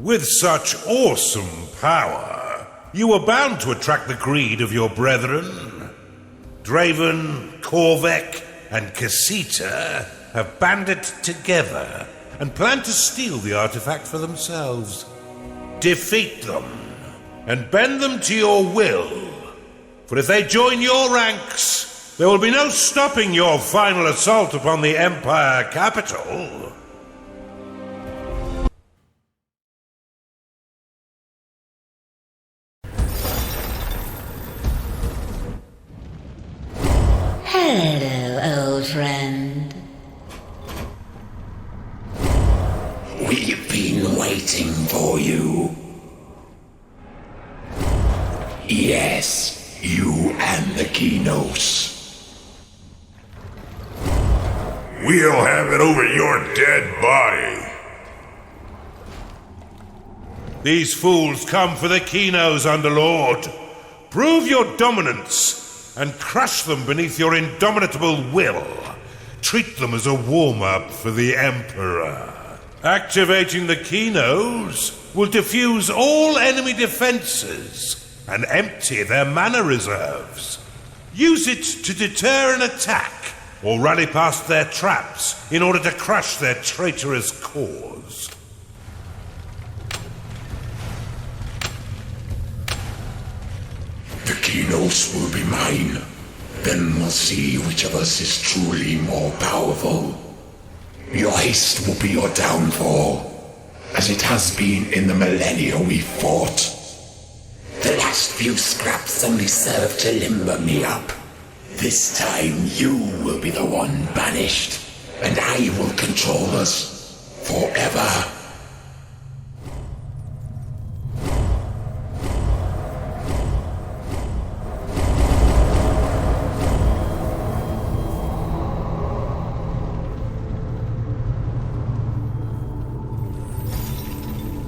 With such awesome power, you were bound to attract the greed of your brethren. Draven, Korvek, and Casita have banded together and plan to steal the artifact for themselves. Defeat them, and bend them to your will. For if they join your ranks, there will be no stopping your final assault upon the Empire capital. Hello, old friend. We've been waiting for you. Yes, you and the Kinos. We'll have it over your dead body. These fools come for the Kinos, Underlord. Prove your dominance and crush them beneath your indomitable will. Treat them as a warm-up for the Emperor. Activating the Kinos will defuse all enemy defenses and empty their mana reserves. Use it to deter an attack or rally past their traps in order to crush their traitorous cause. The Kinos will be mine. Then we'll see which of us is truly more powerful. Your haste will be your downfall, as it has been in the millennia we fought. The last few scraps only served to limber me up. This time you will be the one banished, and I will control us forever.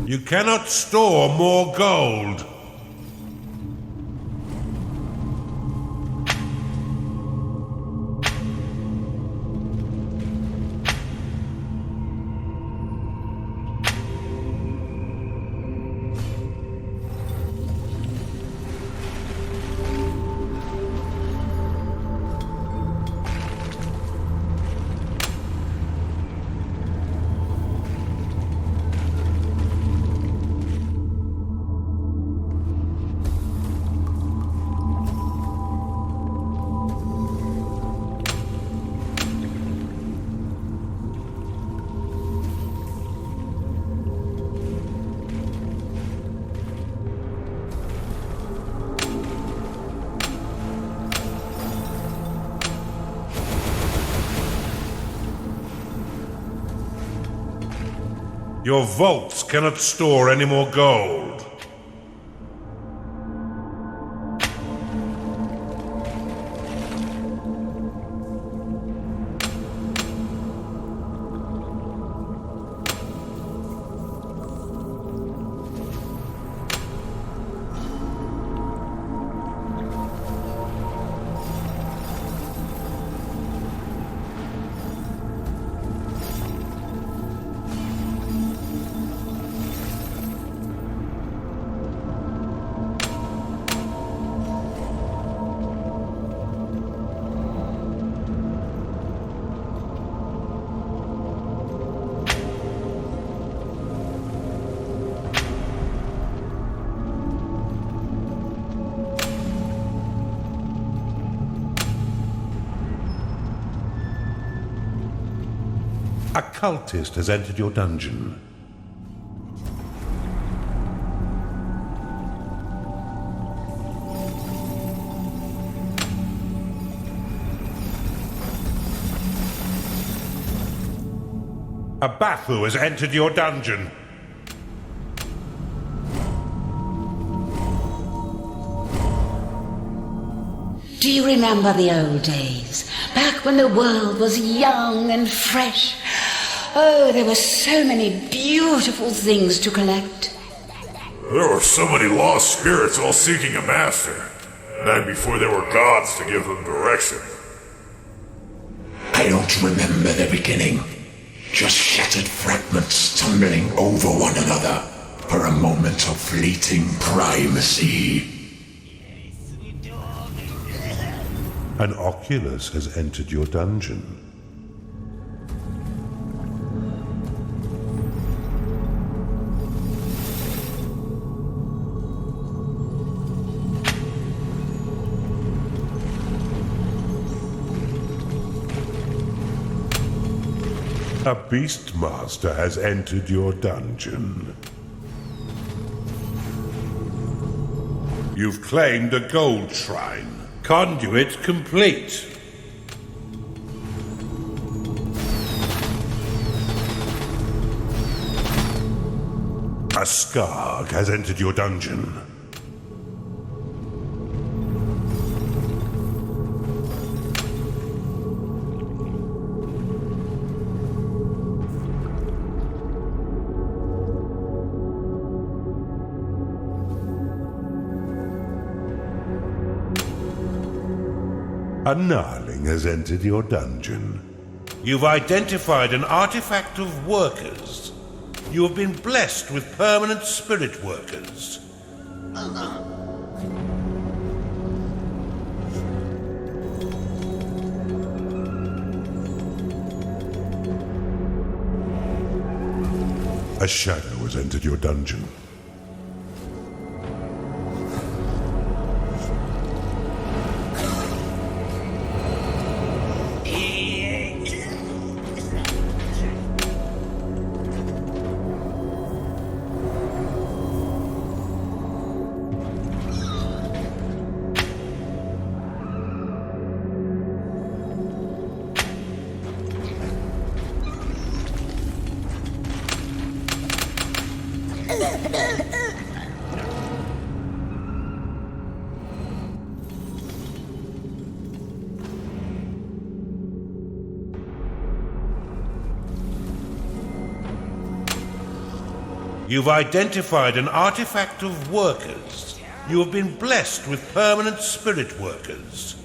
You cannot store more gold. Your vaults cannot store any more gold. A cultist has entered your dungeon. A Bathu has entered your dungeon. Do you remember the old days? Back when the world was young and fresh. Oh, there were so many beautiful things to collect. There were so many lost spirits all seeking a master. Back before there were gods to give them direction. I don't remember the beginning. Just shattered fragments tumbling over one another. for a moment of fleeting primacy. An Oculus has entered your dungeon. A Beastmaster has entered your dungeon. You've claimed a gold shrine. Conduit complete. A Skarg has entered your dungeon. A Gnarling has entered your dungeon. You've identified an artifact of workers. You have been blessed with permanent spirit workers. A shadow has entered your dungeon. You've identified an artifact of workers. You have been blessed with permanent spirit workers.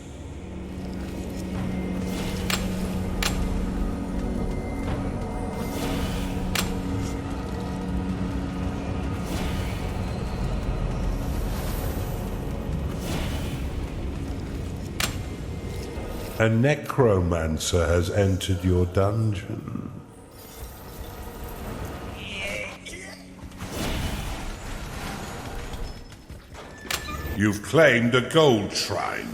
A necromancer has entered your dungeon. You've claimed a gold shrine.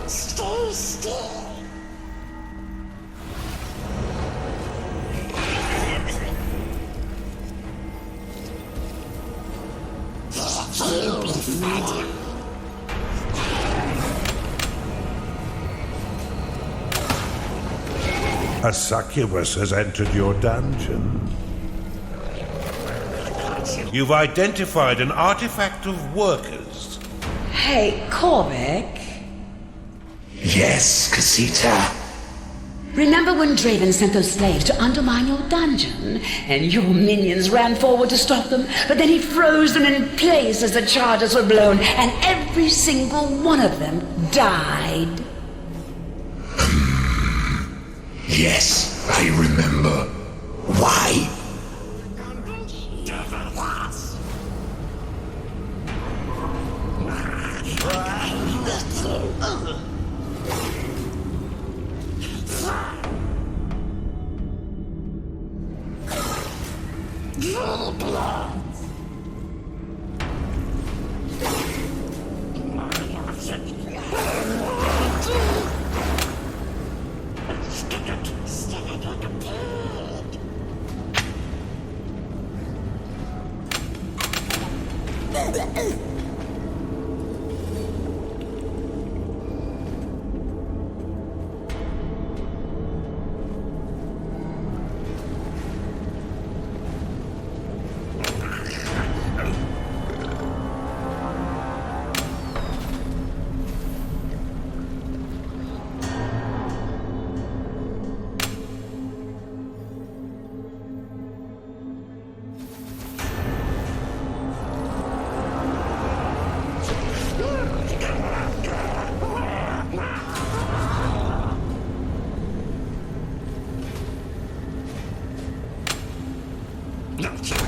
Stay still. You'll be fed. A succubus has entered your dungeon. You've identified an artifact of workers. Hey, Korvik. Yes, Casita. Remember when Draven sent those slaves to undermine your dungeon? And your minions ran forward to stop them, but then he froze them in place as the charges were blown, and every single one of them died. Yes, I remember. Why?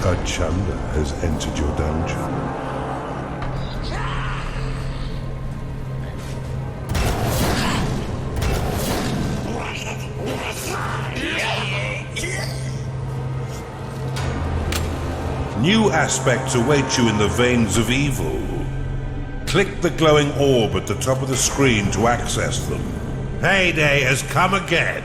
A Chanda has entered your dungeon. New aspects await you in the veins of evil. Click the glowing orb at the top of the screen to access them. Payday has come again.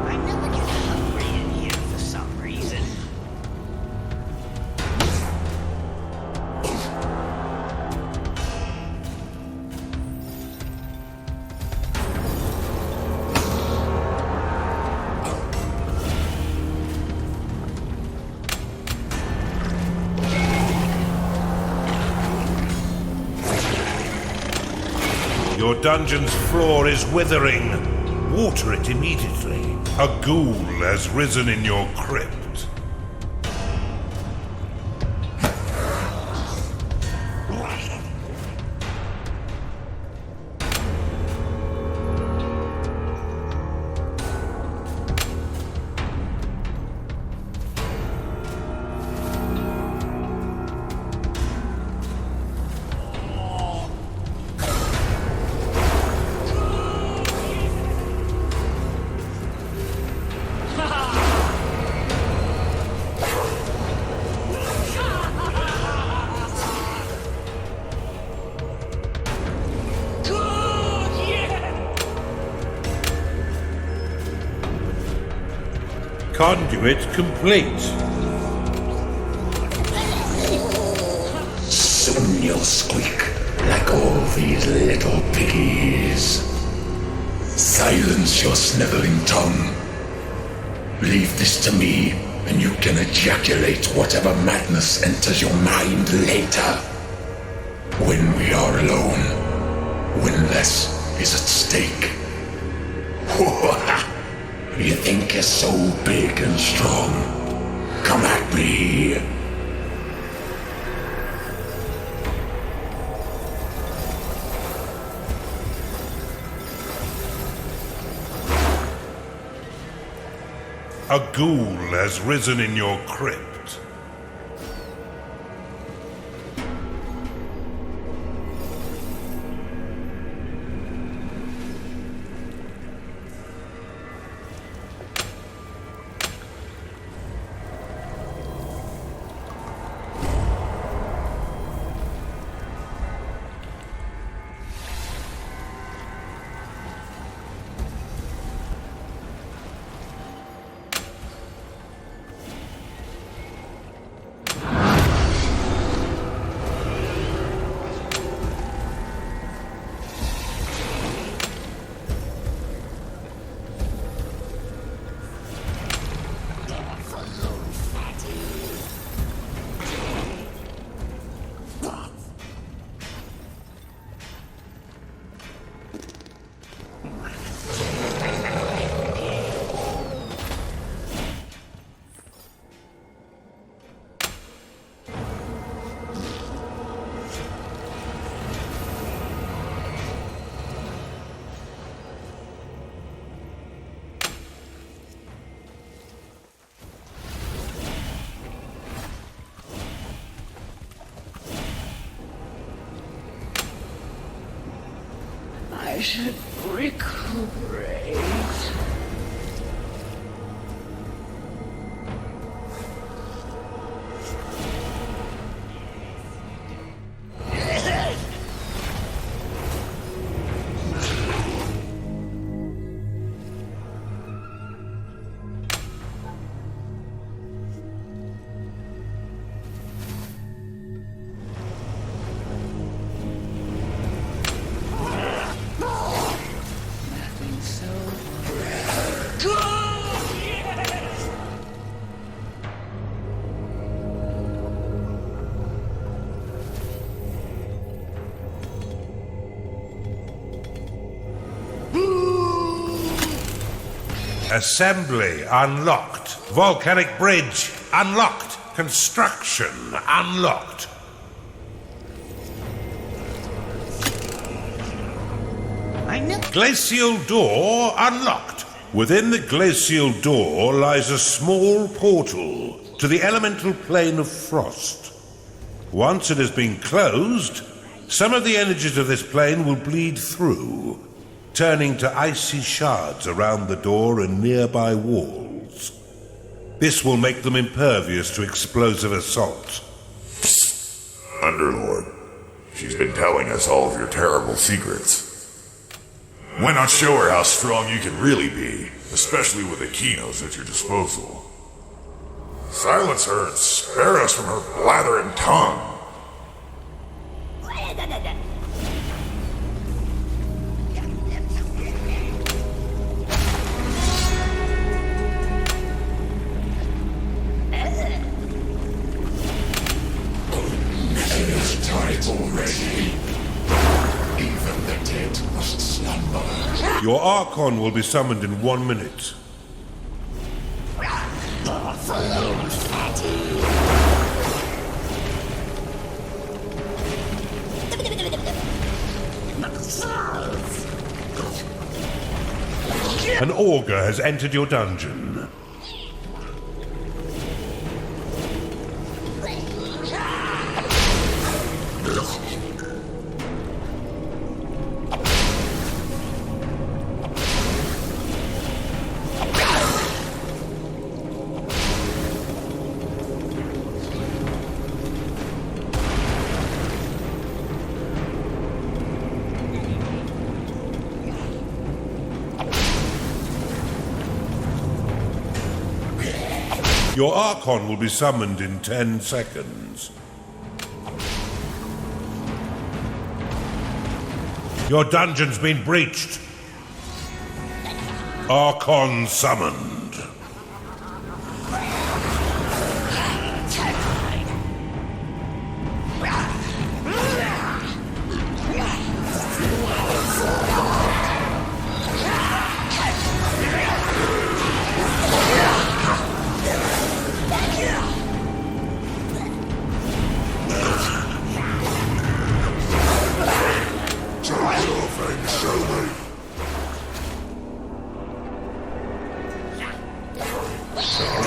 I never get hungry in here for some reason. Your dungeon's floor is withering. Water it immediately. A ghoul has risen in your crypt. Conduit complete. Soon you'll squeak like all these little piggies. Silence your sniveling tongue. Leave this to me, and you can ejaculate whatever madness enters your mind later. When we are alone, when less is at stake. You think you're so big and strong? Come at me. A ghoul has risen in your crypt. I should recuperate. Nothing so Assembly unlocked. Volcanic bridge unlocked. Construction unlocked. Glacial door unlocked. Within the glacial door lies a small portal to the elemental plane of frost. Once it has been closed, some of the energies of this plane will bleed through, turning to icy shards around the door and nearby walls. This will make them impervious to explosive assault. Underlord, she's been telling us all of your terrible secrets. Why not show her how strong you can really be, especially with the Kinos at your disposal? Silence her and spare us from her blathering tongue. It is tight already. Even the dead must slumber. Your Archon will be summoned in 1 minute. An augur has entered your dungeon. Your Archon will be summoned in 10 seconds. Your dungeon's been breached. Archon summoned.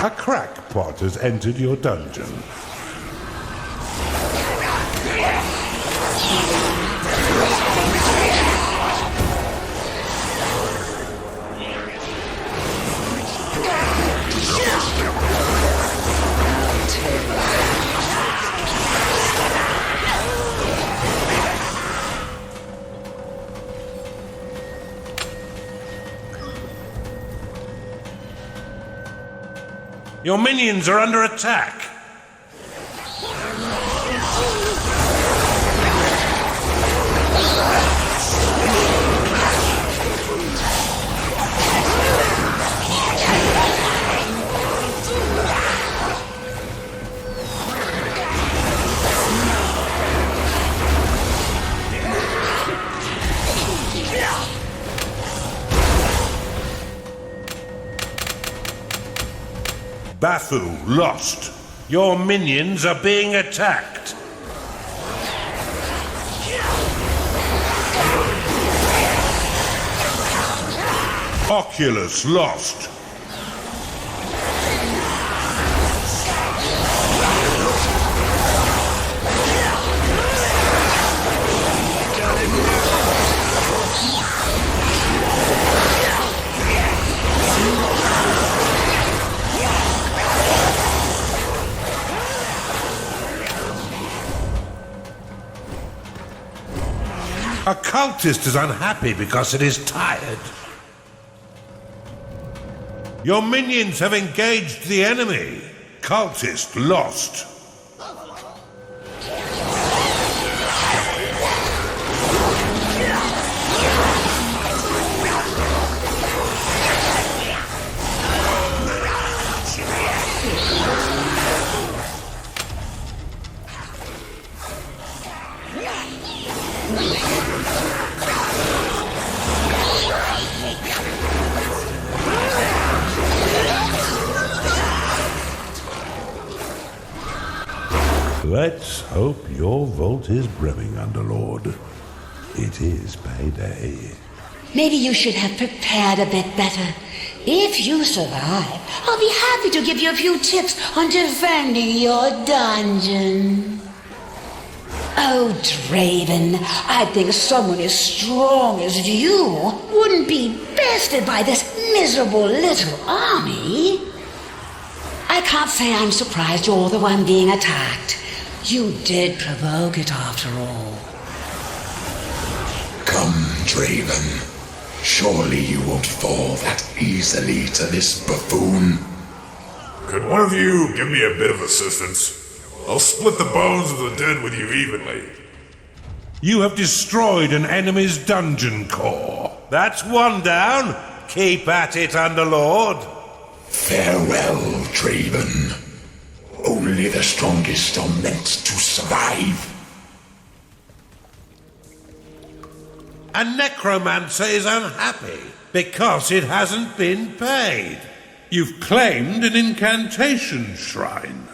A crackpot has entered your dungeon. Your minions are under attack. Bathu lost. Your minions are being attacked. Oculus lost. A cultist is unhappy because it is tired. Your minions have engaged the enemy. Cultist lost. Let's hope your vault is brimming, Underlord. It is payday. Maybe you should have prepared a bit better. If you survive, I'll be happy to give you a few tips on defending your dungeon. Oh, Draven, I think someone as strong as you wouldn't be bested by this miserable little army. I can't say I'm surprised you're the one being attacked. You did provoke it after all. Come, Draven. Surely you won't fall that easily to this buffoon. Could one of you give me a bit of assistance? I'll split the bones of the dead with you evenly. You have destroyed an enemy's dungeon core. That's one down. Keep at it, Underlord. Farewell, Draven. Only the strongest are meant to survive. A necromancer is unhappy because it hasn't been paid. You've claimed an incantation shrine.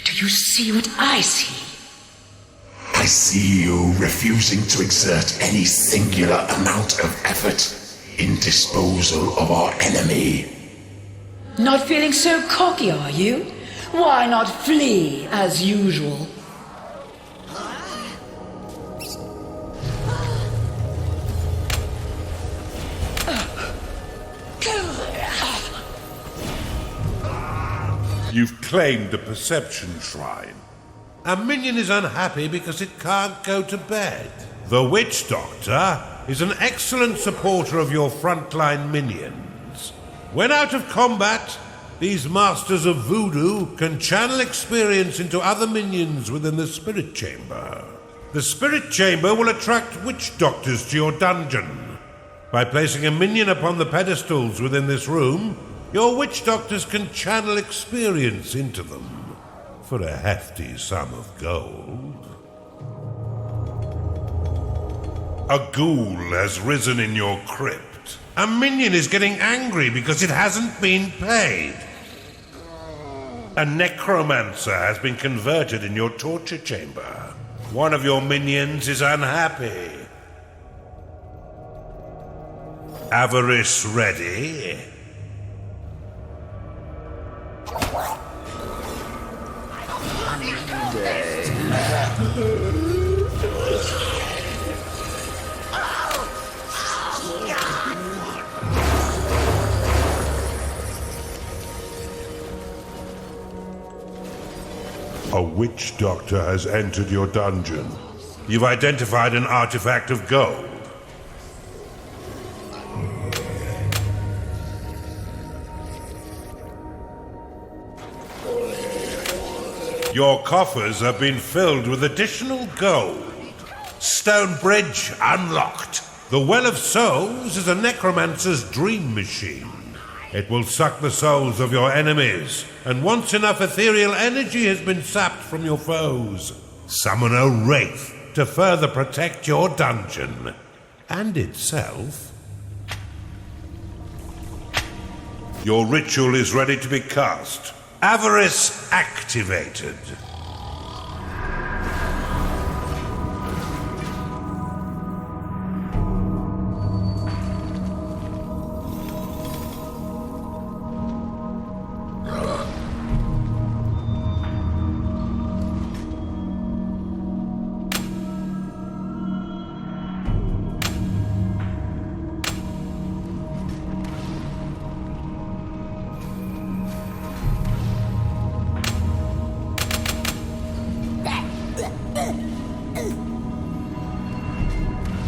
Do you see what I see? I see you refusing to exert any singular amount of effort in disposal of our enemy. Not feeling so cocky, are you? Why not flee as usual? You've claimed a perception shrine. A minion is unhappy because it can't go to bed. The Witch Doctor is an excellent supporter of your frontline minions. When out of combat, these masters of voodoo can channel experience into other minions within the Spirit Chamber. The Spirit Chamber will attract Witch Doctors to your dungeon. By placing a minion upon the pedestals within this room, your Witch Doctors can channel experience into them for a hefty sum of gold. A ghoul has risen in your crypt. A minion is getting angry because it hasn't been paid. A necromancer has been converted in your torture chamber. One of your minions is unhappy. Avarice ready? A witch doctor has entered your dungeon. You've identified an artifact of gold. Your coffers have been filled with additional gold. Stone bridge unlocked. The Well of Souls is a necromancer's dream machine. It will suck the souls of your enemies, and once enough ethereal energy has been sapped from your foes, summon a wraith to further protect your dungeon and itself. Your ritual is ready to be cast. Avarice activated.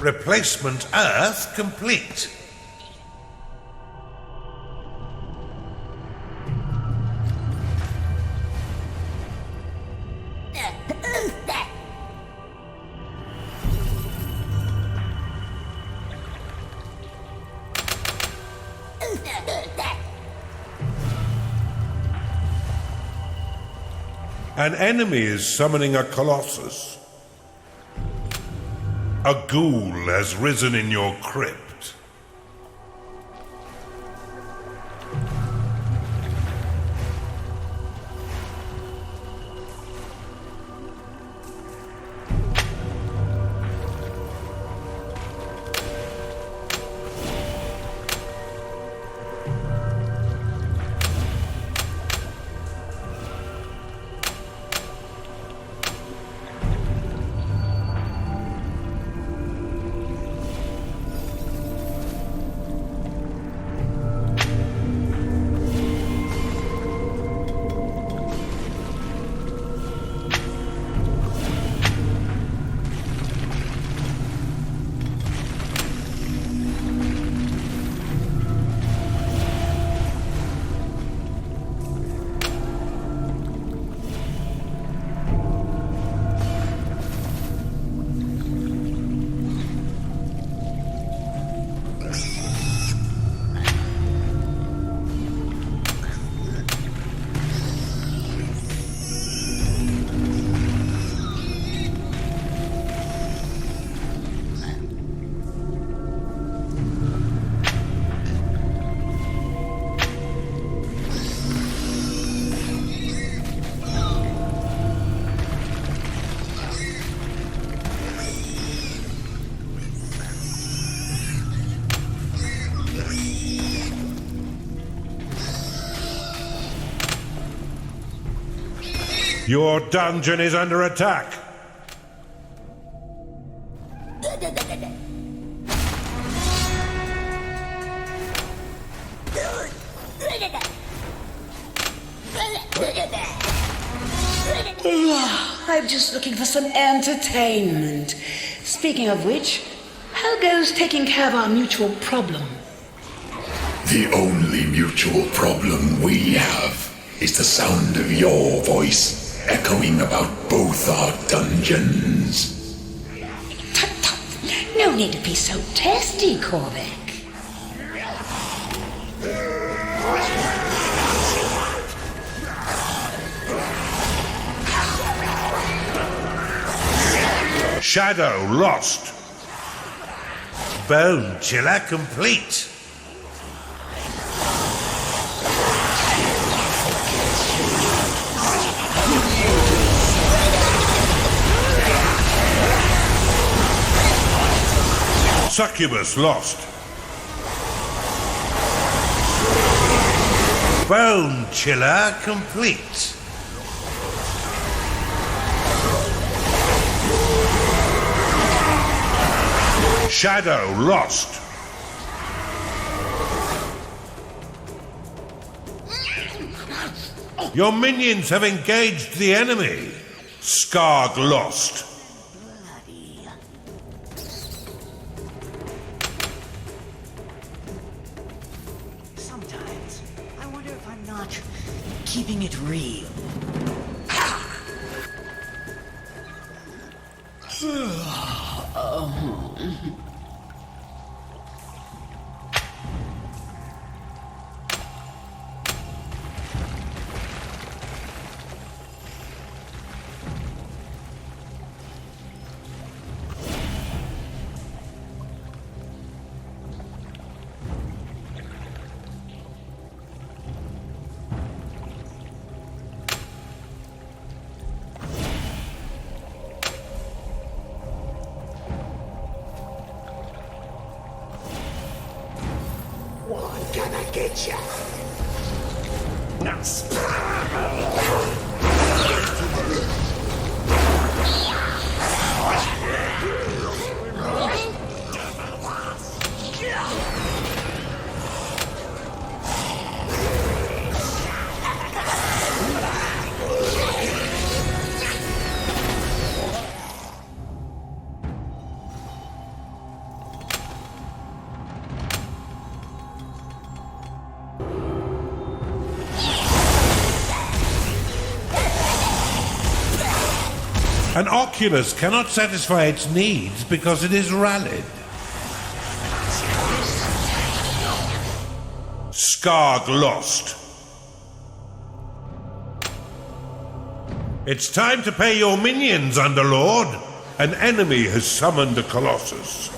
Replacement Earth complete. An enemy is summoning a Colossus. A ghoul has risen in your crypt. Your dungeon is under attack. I'm just looking for some entertainment. Speaking of which, how goes taking care of our mutual problem? The only mutual problem we have is the sound of your voice echoing about both our dungeons. Tut tut! No need to be so testy, Corvick. Shadow lost. Bone chiller complete. Succubus lost. Bone chiller complete. Shadow lost. Your minions have engaged the enemy. Skarg lost. Sometimes I wonder if I'm not keeping it real. Gonna get ya. An oculus cannot satisfy its needs because it is rallied. Skarg lost. It's time to pay your minions, Underlord. An enemy has summoned a Colossus.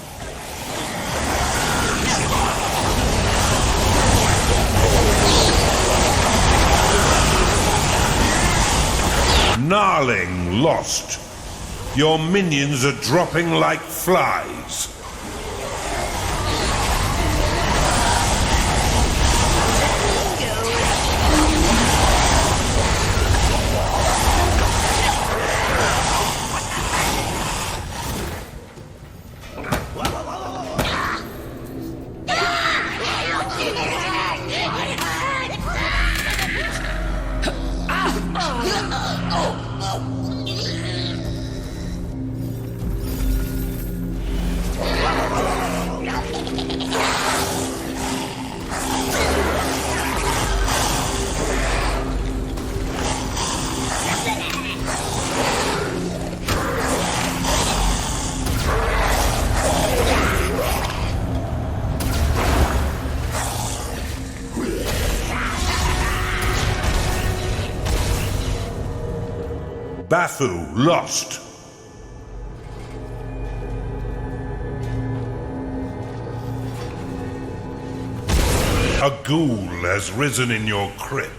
Gnarling lost. Your minions are dropping like flies. Bafu lost. A ghoul has risen in your crypt.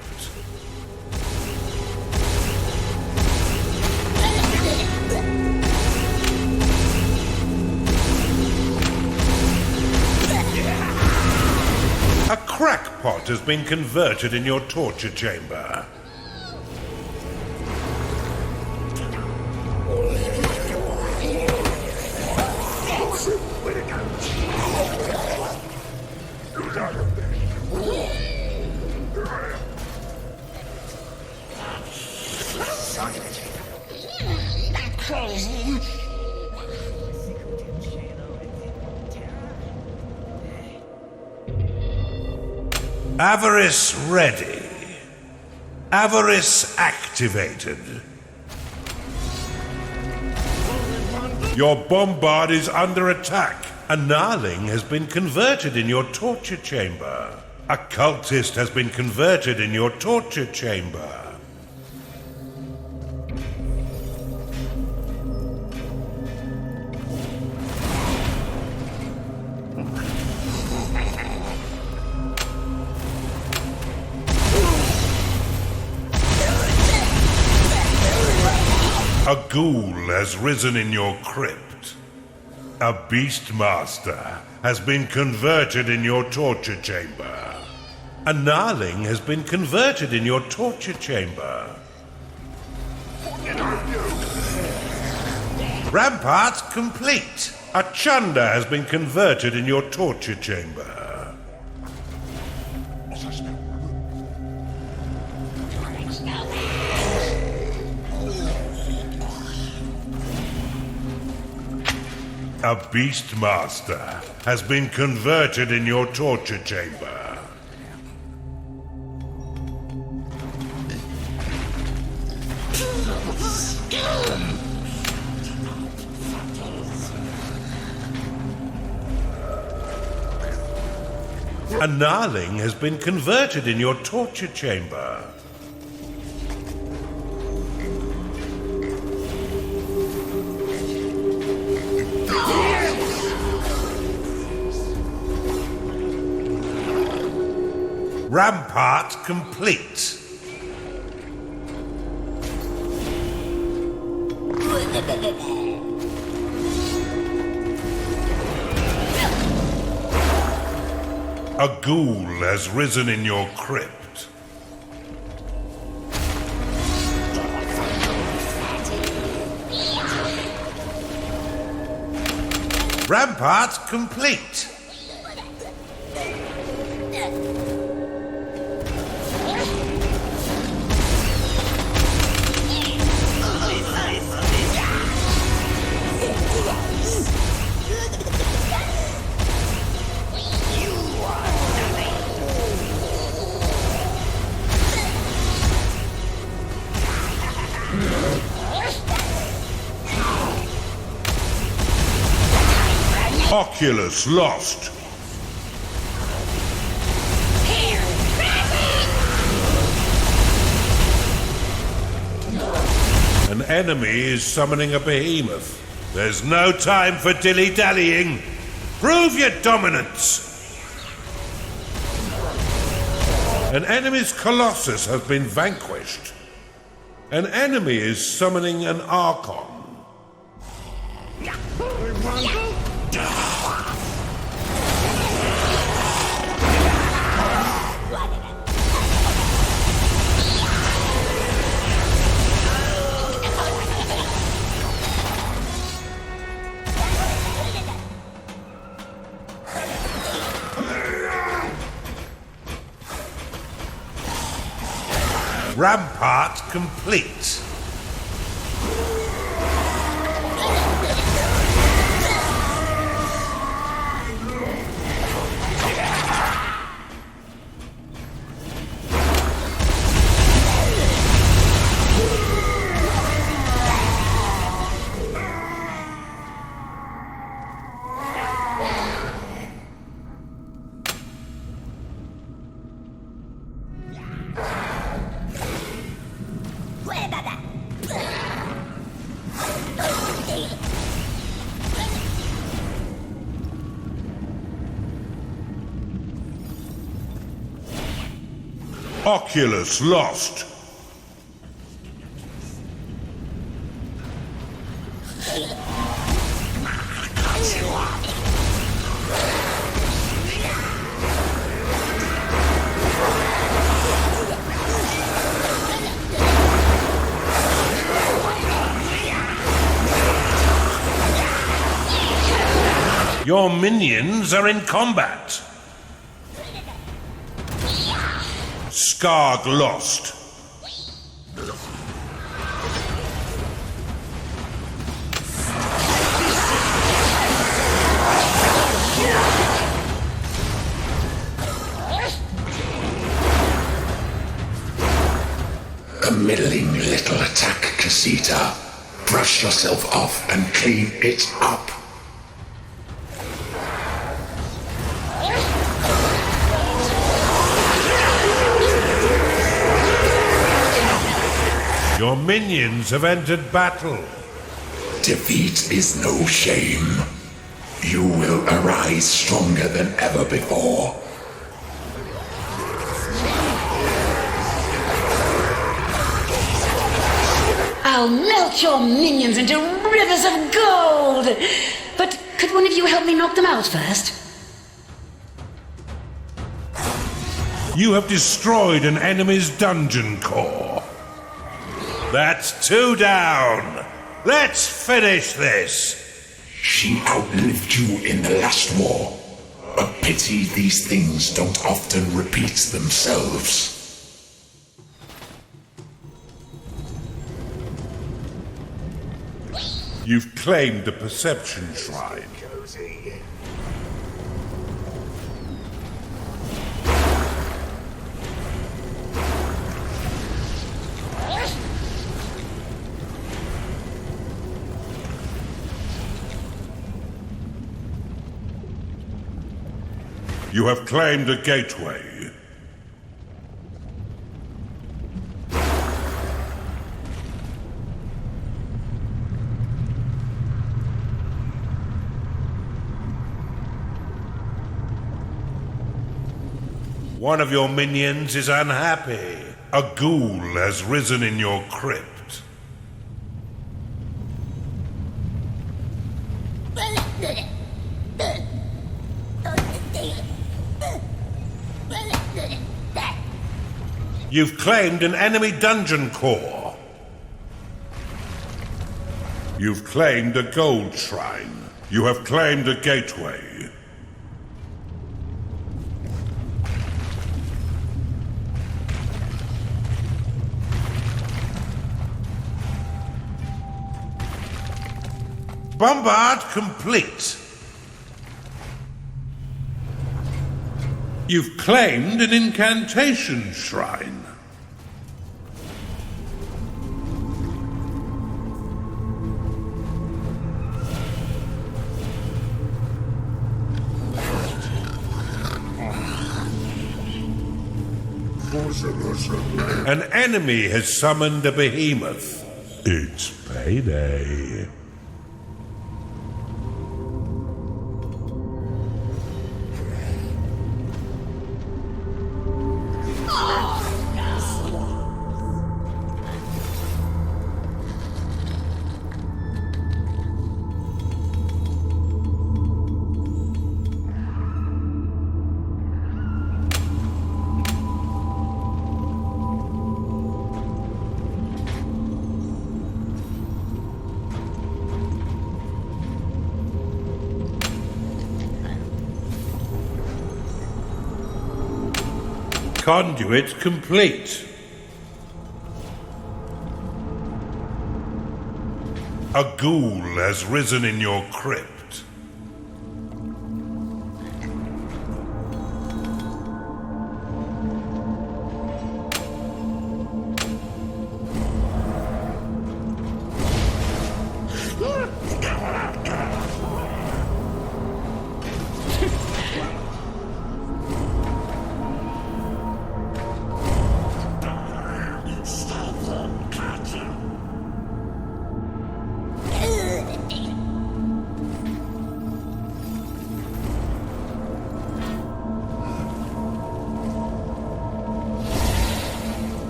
A crackpot has been converted in your torture chamber. Avarice ready. Avarice activated. Your bombard is under attack. A gnarling has been converted in your torture chamber. A cultist has been converted in your torture chamber. A ghoul has risen in your crypt. A beastmaster has been converted in your torture chamber. A gnarling has been converted in your torture chamber. Rampart complete. A chunder has been converted in your torture chamber. A beastmaster has been converted in your torture chamber. A gnarling has been converted in your torture chamber. Rampart complete. A ghoul has risen in your crypt. Rampart complete. Oculus lost. An enemy is summoning a behemoth. There's no time for dilly-dallying. Prove your dominance. An enemy's Colossus has been vanquished. An enemy is summoning an Archon. Rampart complete. Oculus lost. Your minions are in combat. Skarg lost. A middling little attack, Casita. Brush yourself off and clean it up. Your minions have entered battle. Defeat is no shame. You will arise stronger than ever before. I'll melt your minions into rivers of gold! But could one of you help me knock them out first? You have destroyed an enemy's dungeon core. That's 2 down. Let's finish this. She outlived you in the last war. A pity these things don't often repeat themselves. You've claimed the Perception Shrine. You have claimed a gateway. One of your minions is unhappy. A ghoul has risen in your crypt. You've claimed an enemy dungeon core. You've claimed a gold shrine. You have claimed a gateway. Bombard complete. You've claimed an incantation shrine. An enemy has summoned a behemoth. It's payday. Conduit complete. A ghoul has risen in your crypt.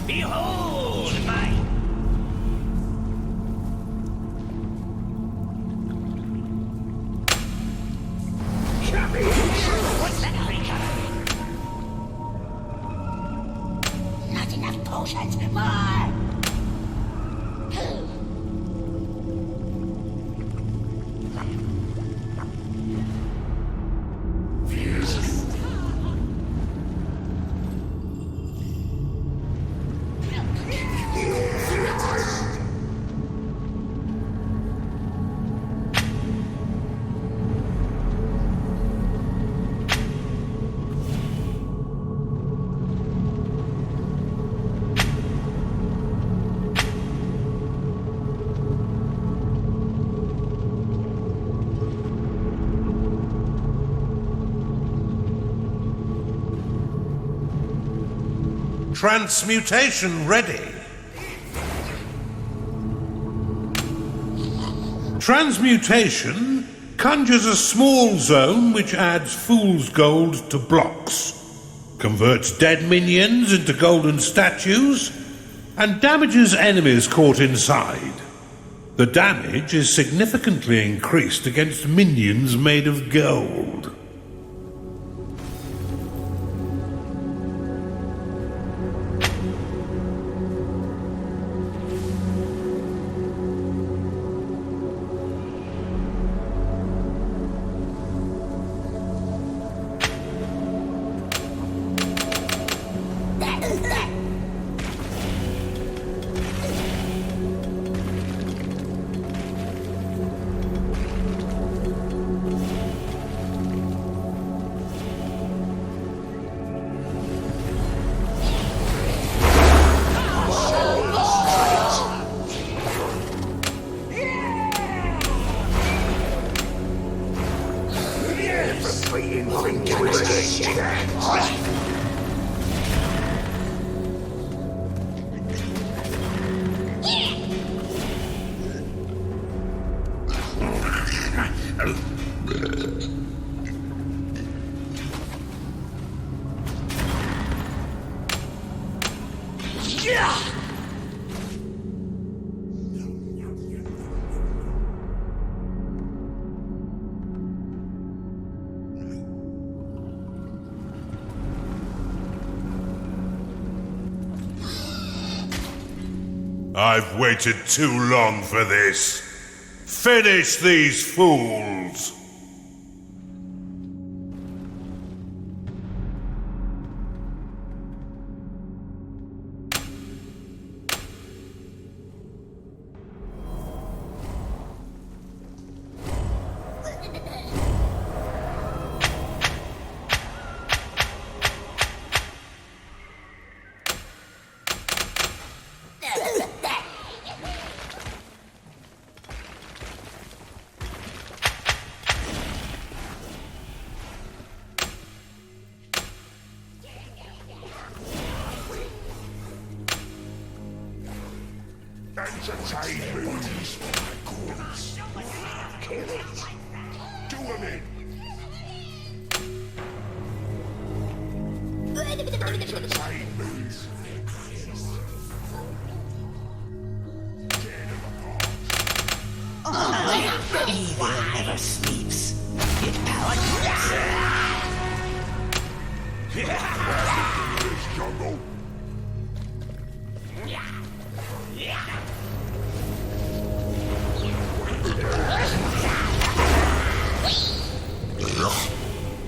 Behold my... What's that creature? Not enough potions. More! Transmutation ready. Transmutation conjures a small zone which adds fool's gold to blocks, converts dead minions into golden statues, and damages enemies caught inside. The damage is significantly increased against minions made of gold. I've waited too long for this. Finish these fools! Entertain me. Kill it. Do him in. Entertain me. Evil never sleeps. It This jungle.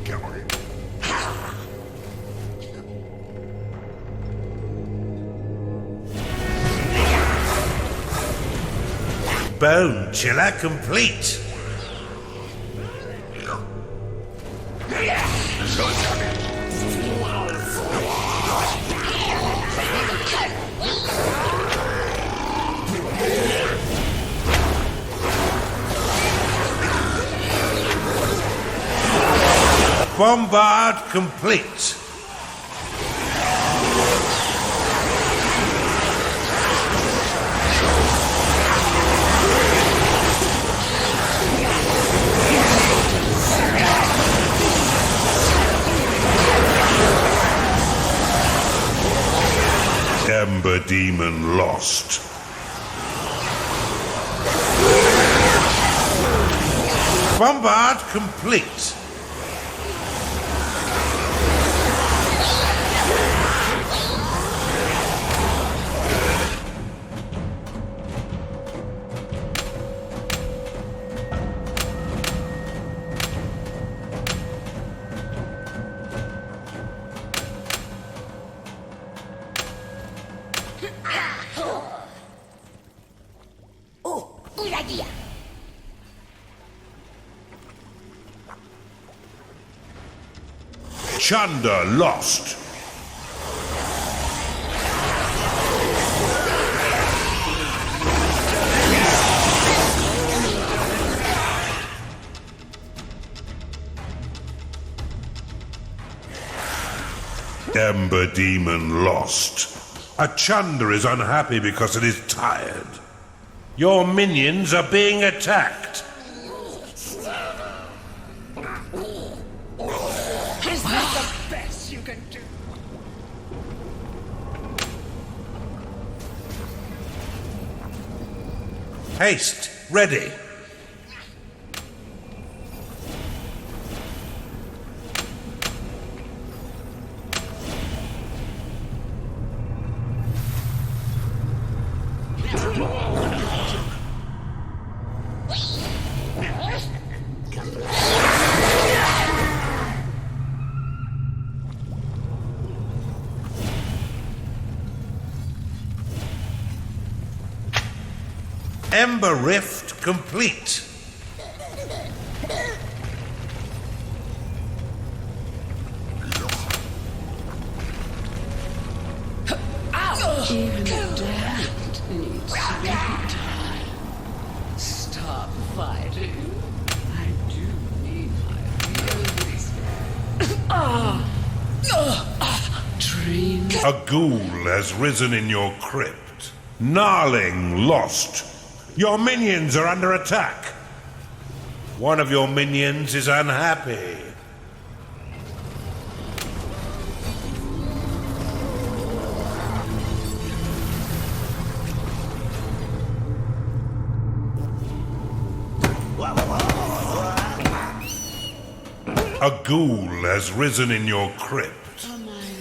Come on. Bone chiller complete. Bombard complete. Ember Demon lost. Bombard complete. Oh, good idea. Chunder lost. Ember Demon lost. A Chunder is unhappy because it is tired. Your minions are being attacked. Is that the best you can do? Haste, ready. Ember Rift complete. Even Dad needs sleeping time. Stop fighting. I do need my feelings. Dream. A ghoul has risen in your crypt. Gnarling lost. Your minions are under attack. One of your minions is unhappy. A ghoul has risen in your crypt.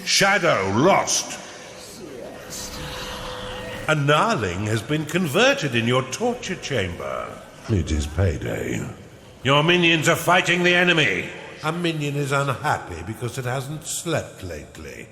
Shadow lost. A gnarling has been converted in your torture chamber. It is payday. Your minions are fighting the enemy. A minion is unhappy because it hasn't slept lately.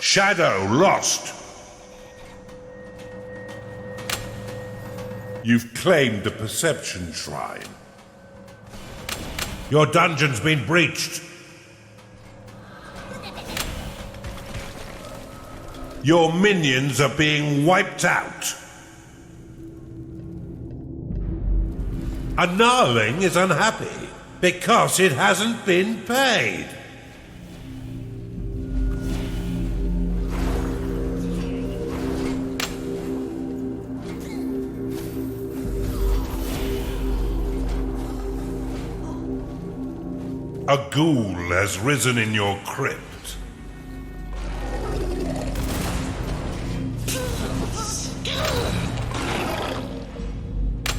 Shadow lost. You've claimed the Perception Shrine. Your dungeon's been breached. Your minions are being wiped out. A gnarling is unhappy because it hasn't been paid. A ghoul has risen in your crypt.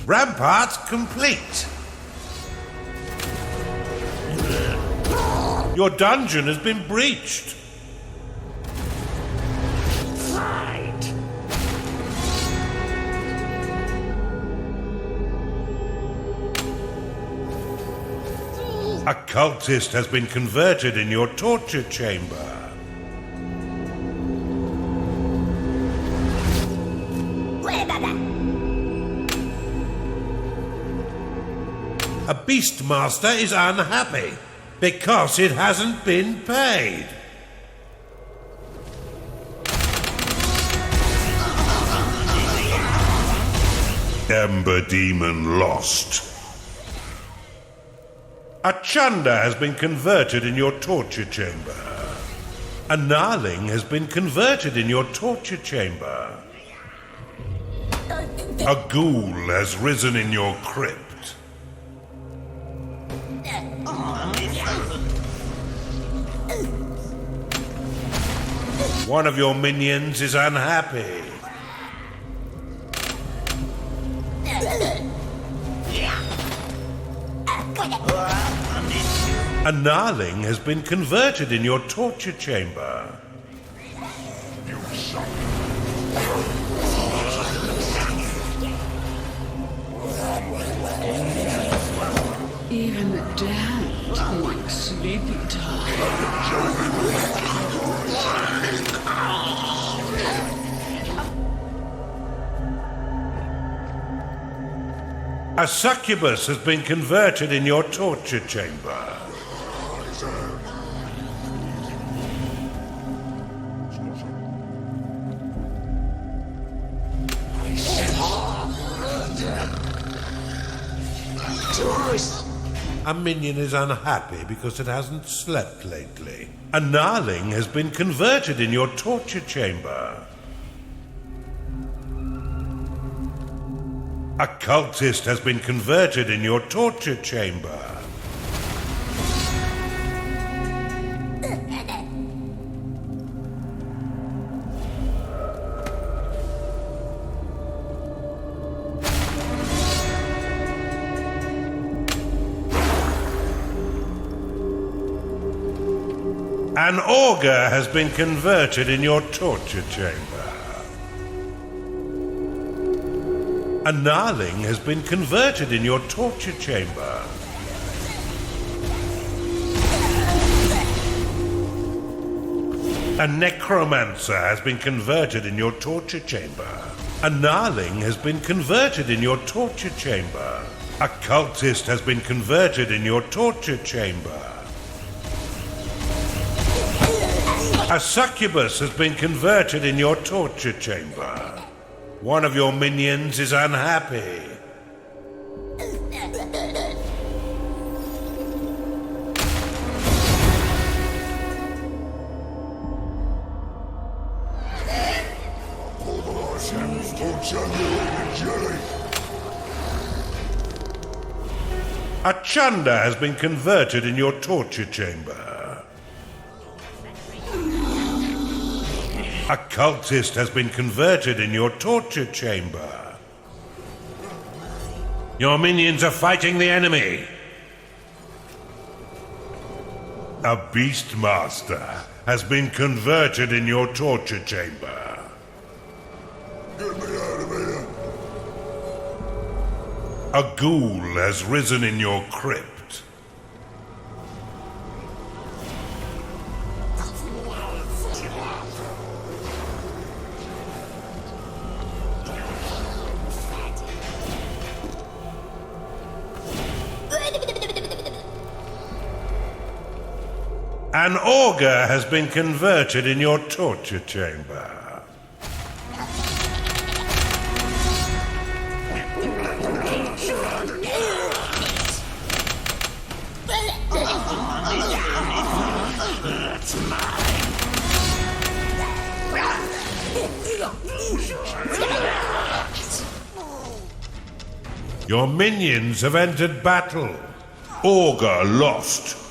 Ramparts complete. Your dungeon has been breached. A cultist has been converted in your torture chamber. A beastmaster is unhappy because it hasn't been paid. Ember demon lost. A chunder has been converted in your torture chamber. A gnarling has been converted in your torture chamber. A ghoul has risen in your crypt. One of your minions is unhappy. A gnarling has been converted in your torture chamber. Even the damned want sleepy time. A succubus has been converted in your torture chamber. A minion is unhappy because it hasn't slept lately. A gnarling has been converted in your torture chamber. A cultist has been converted in your torture chamber. An augur has been converted in your torture chamber. A gnarling has been converted in your torture chamber. A necromancer has been converted in your torture chamber. A gnarling has been converted in your torture chamber. A cultist has been converted in your torture chamber. A succubus has been converted in your torture chamber. One of your minions is unhappy. A chunder has been converted in your torture chamber. A cultist has been converted in your torture chamber. Your minions are fighting the enemy. A beastmaster has been converted in your torture chamber. Get me out of here! A ghoul has risen in your crypt. An augur has been converted in your torture chamber. Your minions have entered battle. Augur lost.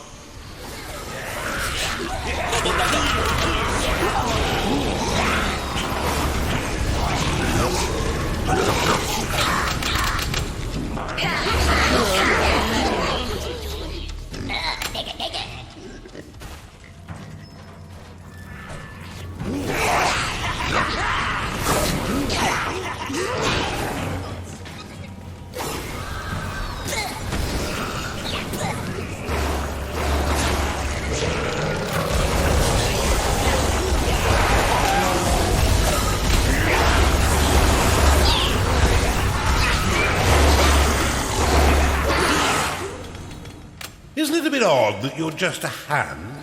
Isn't it a bit odd that you're just a hand?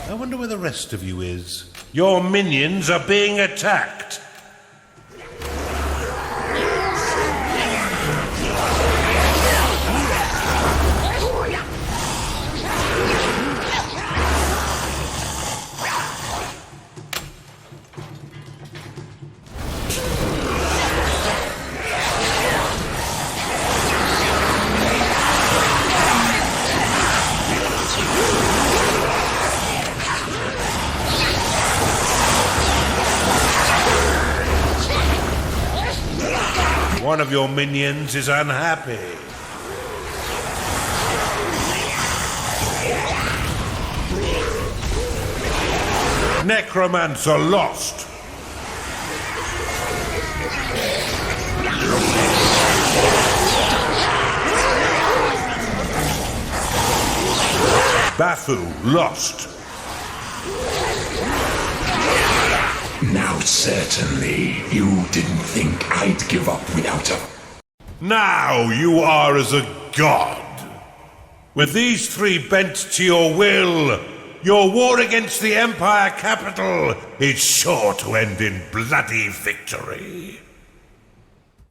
I wonder where the rest of you is. Your minions are being attacked. One of your minions is unhappy. Necromancer lost. Bafu lost. Now certainly you didn't think I'd give up without a... Now you are as a god. With these three bent to your will, your war against the Empire capital is sure to end in bloody victory.